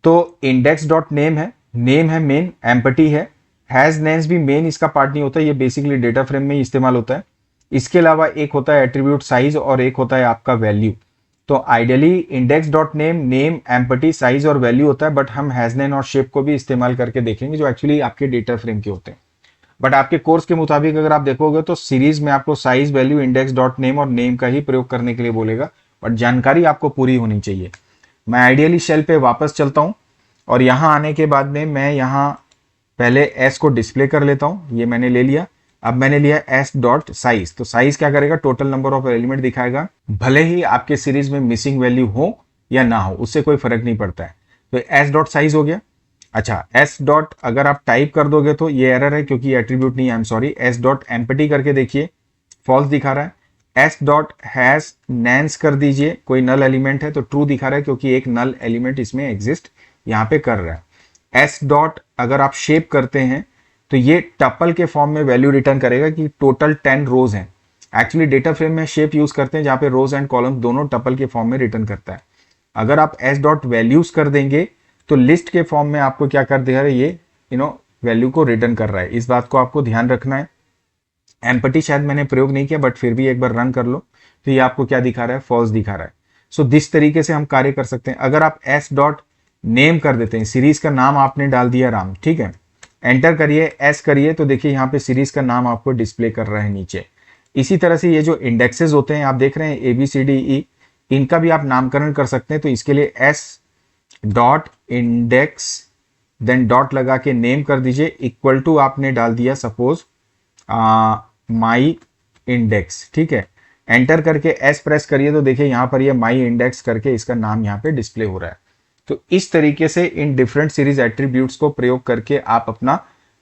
A: तो इंडेक्स डॉट नेम है मेन, एम्पटी है, हैज नेम्स भी मेन इसका पार्ट नहीं होता, ये बेसिकली डेटा फ्रेम में ही इस्तेमाल होता है। इसके अलावा एक होता है एट्रीब्यूट साइज और एक होता है आपका वैल्यू। तो ideally index dot name, empty, size और वैल्यू होता है, बट हम हैज नेम और शेप को भी इस्तेमाल करके देखेंगे जो एक्चुअली आपके डेटा फ्रेम के होते हैं। बट आपके कोर्स के मुताबिक अगर आप देखोगे तो सीरीज में आपको size, value, index dot name और नेम का ही प्रयोग करने के लिए बोलेगा, बट जानकारी आपको पूरी होनी चाहिए। मैं आइडियली शेल पे वापस चलता हूँ और यहाँ आने के बाद में मैं यहाँ पहले एस को डिस्प्ले कर लेता हूँ, ये मैंने ले लिया। अब मैंने लिया एस डॉट साइज, तो साइज क्या करेगा, टोटल नंबर ऑफ एलिमेंट दिखाएगा। भले ही आपके सीरीज में मिसिंग वैल्यू हो या ना हो, उससे कोई फर्क नहीं पड़ता है। तो एस डॉट साइज हो गया। अच्छा, एस डॉट अगर आप टाइप कर दोगे तो ये एरर है क्योंकि एट्रीब्यूट नहीं है, I am sorry. S dot empty करके देखिए, फॉल्स दिखा रहा है। एस डॉट हैज नैन्स कर दीजिए, कोई नल एलिमेंट है तो ट्रू दिखा रहा है क्योंकि एक नल एलिमेंट इसमें एग्जिस्ट यहाँ पे कर रहा है। एस डॉट अगर आप शेप करते हैं तो ये टपल के फॉर्म में वैल्यू रिटर्न करेगा कि टोटल 10 रोज हैं। एक्चुअली डेटा फ्रेम में शेप यूज करते हैं जहां पे रोज एंड कॉलम दोनों टपल के फॉर्म में रिटर्न करता है। अगर आप एस डॉट वैल्यूज कर देंगे तो लिस्ट के फॉर्म में आपको क्या कर देगा, ये वैल्यू को रिटर्न कर रहा है। इस बात को आपको ध्यान रखना है। एम्पटी शायद मैंने प्रयोग नहीं किया, बट फिर भी एक बार रन कर लो तो ये आपको क्या दिखा रहा है, फॉल्स दिखा रहा है। सो दिस तरीके से हम कार्य कर सकते हैं। अगर आप एस डॉट नेम कर देते हैं, सीरीज का नाम आपने डाल दिया राम, ठीक है, एंटर करिए, एस करिए, तो देखिए यहाँ पे सीरीज का नाम आपको डिस्प्ले कर रहा है नीचे। इसी तरह से ये जो इंडेक्सेस होते हैं आप देख रहे हैं A B C D E, इनका भी आप नामकरण कर सकते हैं। तो इसके लिए S dot index then dot लगा के नेम कर दीजिए, इक्वल टू आपने डाल दिया सपोज माई इंडेक्स, ठीक है। एंटर करके एस प्रेस करिए तो देखिए यहाँ पर ये माई इंडेक्स करके इसका नाम यहाँ पे डिस्प्ले हो रहा है। तो इस तरीके से इन डिफरेंट सीरीज एट्रीब्यूट्स को प्रयोग करके आप अपना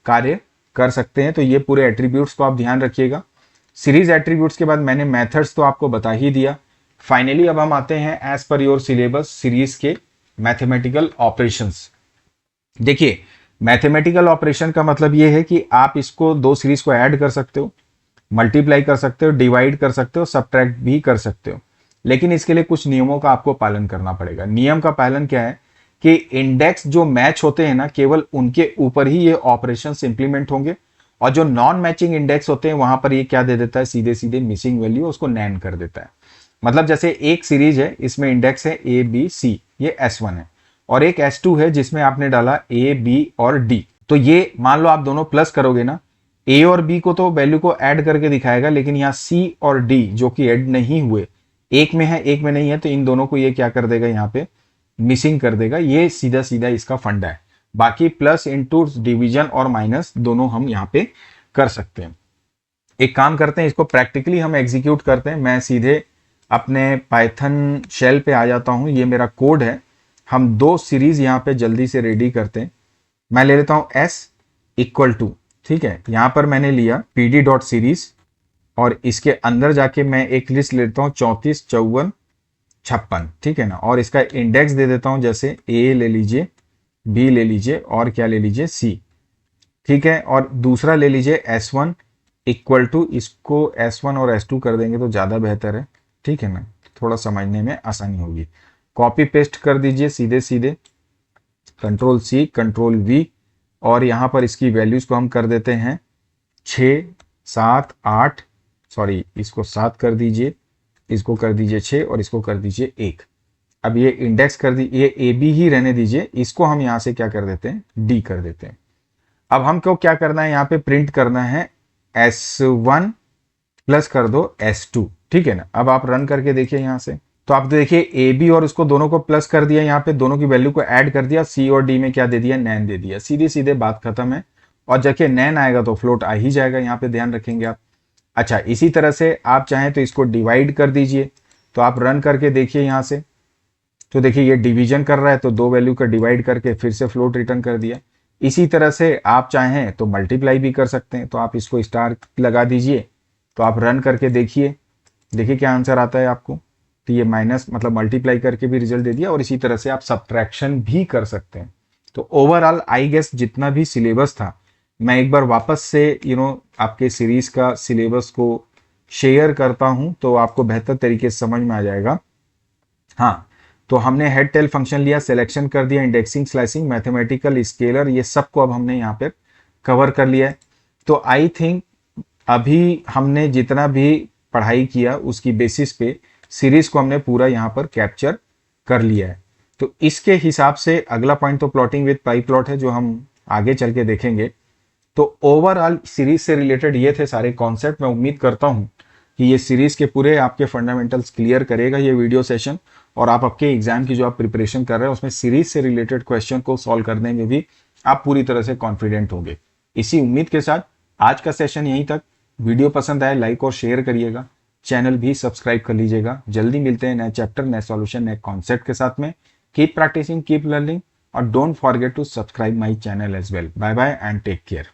A: कार्य कर सकते हैं। तो ये पूरे एट्रीब्यूट्स को आप ध्यान रखिएगा। सीरीज एट्रीब्यूट्स के बाद मैंने मेथड्स तो आपको बता ही दिया। फाइनली अब हम आते हैं as per your syllabus series के मैथमेटिकल ऑपरेशंस। देखिए मैथमेटिकल ऑपरेशन का मतलब ये है कि आप इसको दो सीरीज को ऐड कर सकते हो, मल्टीप्लाई कर सकते हो, डिवाइड कर सकते हो, सबट्रैक्ट भी कर सकते हो, लेकिन इसके लिए कुछ नियमों का आपको पालन करना पड़ेगा। नियम का पालन क्या है कि इंडेक्स जो मैच होते हैं ना, केवल उनके ऊपर ही ये ऑपरेशंस इंप्लीमेंट होंगे, और जो नॉन मैचिंग इंडेक्स होते हैं वहां पर ये क्या दे देता है, सीधे सीधे मिसिंग वैल्यू उसको नैन कर देता है। मतलब जैसे एक सीरीज है, इसमें इंडेक्स है ए बी सी, ये S1 है, और एक S2 है जिसमें आपने डाला ए बी और डी। तो ये मान लो आप दोनों प्लस करोगे ना, ए और बी को तो वैल्यू को ऐड करके दिखाएगा, लेकिन यहाँ सी और डी जो कि ऐड नहीं हुए, एक में है एक में नहीं है, तो इन दोनों को ये क्या कर देगा, यहाँ पे मिसिंग कर देगा। ये सीधा सीधा इसका फंडा है। बाकी प्लस इंटू डिवीजन और माइनस दोनों हम यहाँ पे कर सकते हैं। एक काम करते हैं, इसको प्रैक्टिकली हम एग्जीक्यूट करते हैं। मैं सीधे अपने पाइथन शेल पे आ जाता हूँ, ये मेरा कोड है। हम दो सीरीज यहाँ पे जल्दी से रेडी करते हैं। मैं ले लेता हूँ s इक्वल टू, ठीक है, यहाँ पर मैंने लिया pd डॉट सीरीज और इसके अंदर जाके मैं एक लिस्ट लेता हूँ 34, 54, 56, ठीक है ना। और इसका इंडेक्स दे देता हूँ, जैसे a ले लीजिए, b ले लीजिए और क्या ले लीजिए c, ठीक है। और दूसरा ले लीजिए s1 इक्वल टू, इसको s1 और s2 कर देंगे तो ज़्यादा बेहतर है, ठीक है ना, थोड़ा समझने में आसानी होगी। कॉपी पेस्ट कर दीजिए सीधे सीधे, कंट्रोल C कंट्रोल V, और यहाँ पर इसकी वैल्यूज को हम कर देते हैं 6, 7, 8, सॉरी इसको 7 कर दीजिए, इसको कर दीजिए 6 और इसको कर दीजिए 1। अब ये इंडेक्स कर दी, ये AB ही रहने दीजिए, इसको हम यहाँ से क्या कर देते हैं, D कर देते हैं। अब हमको क्या करना है, यहाँ पे प्रिंट करना है S1 प्लस कर दो S2, ठीक है ना। अब आप रन करके देखिए यहाँ से, तो आप देखिए ए बी और उसको दोनों को प्लस कर दिया, यहाँ पे दोनों की वैल्यू को ऐड कर दिया, सी और डी में क्या दे दिया, नैन दे दिया, सीधे सीधे बात खत्म है। और जबकि नैन आएगा तो फ्लोट आ ही जाएगा, यहाँ पे ध्यान रखेंगे आप। अच्छा, इसी तरह से आप चाहें तो इसको डिवाइड कर दीजिए, तो आप रन करके देखिए यहाँ से, तो देखिए ये डिवीजन कर रहा है, तो दो वैल्यू का डिवाइड करके फिर से फ्लोट रिटर्न कर दिया। इसी तरह से आप चाहें तो मल्टीप्लाई भी कर सकते हैं, तो आप इसको स्टार लगा दीजिए, तो आप रन करके देखिए, देखिए क्या आंसर आता है आपको। तो ये माइनस मतलब मल्टीप्लाई करके भी रिजल्ट दे दिया, और इसी तरह से आप सब्ट्रैक्शन भी कर सकते हैं। तो ओवरऑल आई गेस जितना भी सिलेबस था, मैं एक बार वापस से आपके सीरीज का सिलेबस को शेयर करता हूं, तो आपको बेहतर तरीके से समझ में आ जाएगा। हाँ, तो हमने हेड टेल फंक्शन लिया, सिलेक्शन कर दिया, इंडेक्सिंग, स्लाइसिंग, मैथमेटिकल, स्केलर, ये सबको अब हमने यहाँ पे कवर कर लिया है। तो आई थिंक अभी हमने जितना भी पढ़ाई किया उसकी बेसिस पे सीरीज को हमने पूरा यहाँ पर कैप्चर कर लिया है। तो इसके हिसाब से अगला पॉइंट तो प्लॉटिंग विद पाई प्लॉट है, जो हम आगे चल के देखेंगे। तो ओवरऑल सीरीज से रिलेटेड ये थे सारे कॉन्सेप्ट। मैं उम्मीद करता हूँ कि ये सीरीज के पूरे आपके फंडामेंटल्स क्लियर करेगा ये वीडियो सेशन, और आप आपके एग्जाम की जो आप प्रिपरेशन कर रहे हैं उसमें सीरीज से रिलेटेड क्वेश्चन को सॉल्व करने में भी आप पूरी तरह से कॉन्फिडेंट होंगे। इसी उम्मीद के साथ आज का सेशन यहीं तक। वीडियो पसंद आए लाइक और शेयर करिएगा, चैनल भी सब्सक्राइब कर लीजिएगा। जल्दी मिलते हैं नए चैप्टर, नए सॉल्यूशन, नए कॉन्सेप्ट के साथ में। कीप प्रैक्टिसिंग, कीप लर्निंग, और don't forget to subscribe my channel as well. Bye bye and take care.